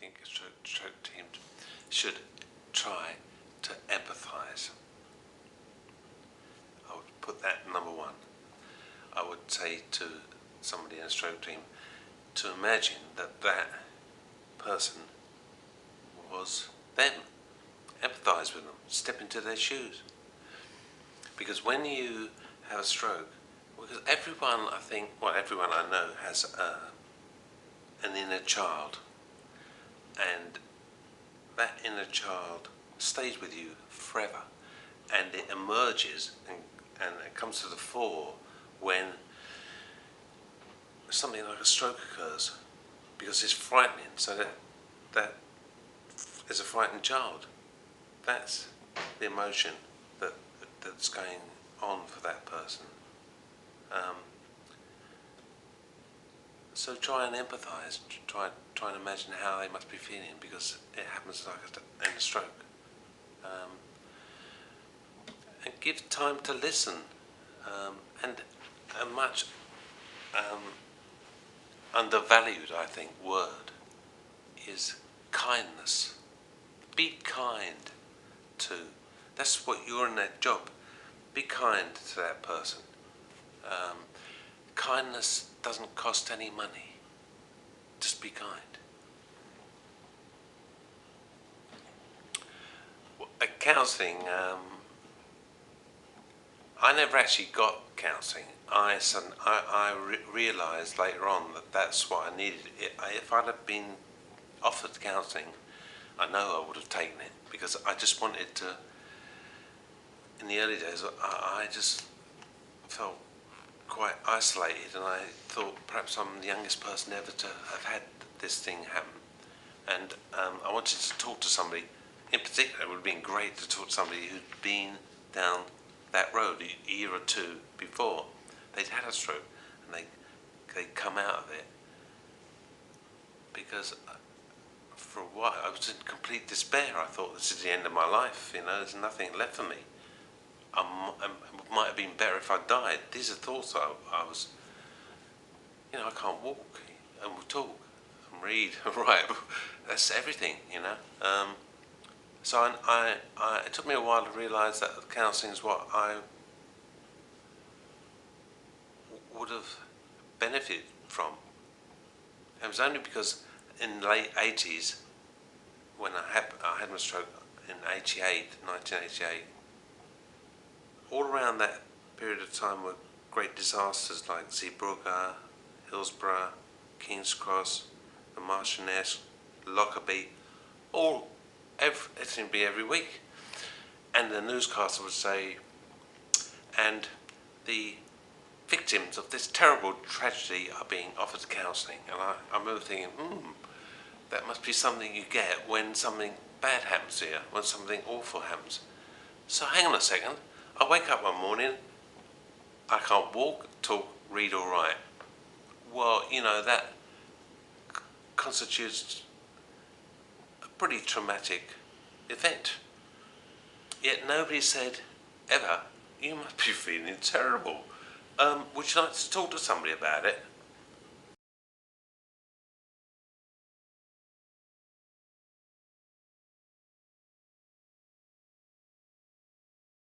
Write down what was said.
think a stroke team should try to empathise. I would put that number one. I would say to somebody in a stroke team to imagine that that person was them. Empathise with them, step into their shoes. Because when you have a stroke, because everyone, I think, well, everyone I know has an inner child, and that inner child stays with you forever, and it emerges and it comes to the fore when something like a stroke occurs, because it's frightening. So that is a frightened child. That's the emotion that's going on for that person. So try and empathise. Try and imagine how they must be feeling, because it happens like in a stroke. And give time to listen. And a much undervalued, I think, word is kindness. Be kind to. That's what you're in that job. Be kind to that person. Kindness doesn't cost any money. Just be kind. At counselling, I never actually got counselling. I realised later on that that's what I needed. If I'd have been offered counselling, I know I would have taken it, because I just wanted to. In the early days, I just felt quite isolated, and I thought perhaps I'm the youngest person ever to have had this thing happen. And I wanted to talk to somebody. In particular, it would have been great to talk to somebody who'd been down that road a year or two before. They'd had a stroke, and they'd come out of it. Because for a while I was in complete despair. I thought, this is the end of my life, there's nothing left for me. It might have been better if I died. These are thoughts I was, I can't walk and talk and read and write. That's everything, So it took me a while to realise that counselling is what I would have benefited from. It was only because in the late 80s, when I had my stroke in 1988, all around that period of time were great disasters like Zeebrugge, Hillsborough, King's Cross, the Marchioness, Lockerbie, it seemed to be every week. And the newscaster would say, and the victims of this terrible tragedy are being offered counselling. And I remember thinking, that must be something you get when something bad happens to you, when something awful happens. So hang on a second. I wake up one morning, I can't walk, talk, read or write. Well, that constitutes a pretty traumatic event. Yet nobody said, ever, you must be feeling terrible. Would you like to talk to somebody about it?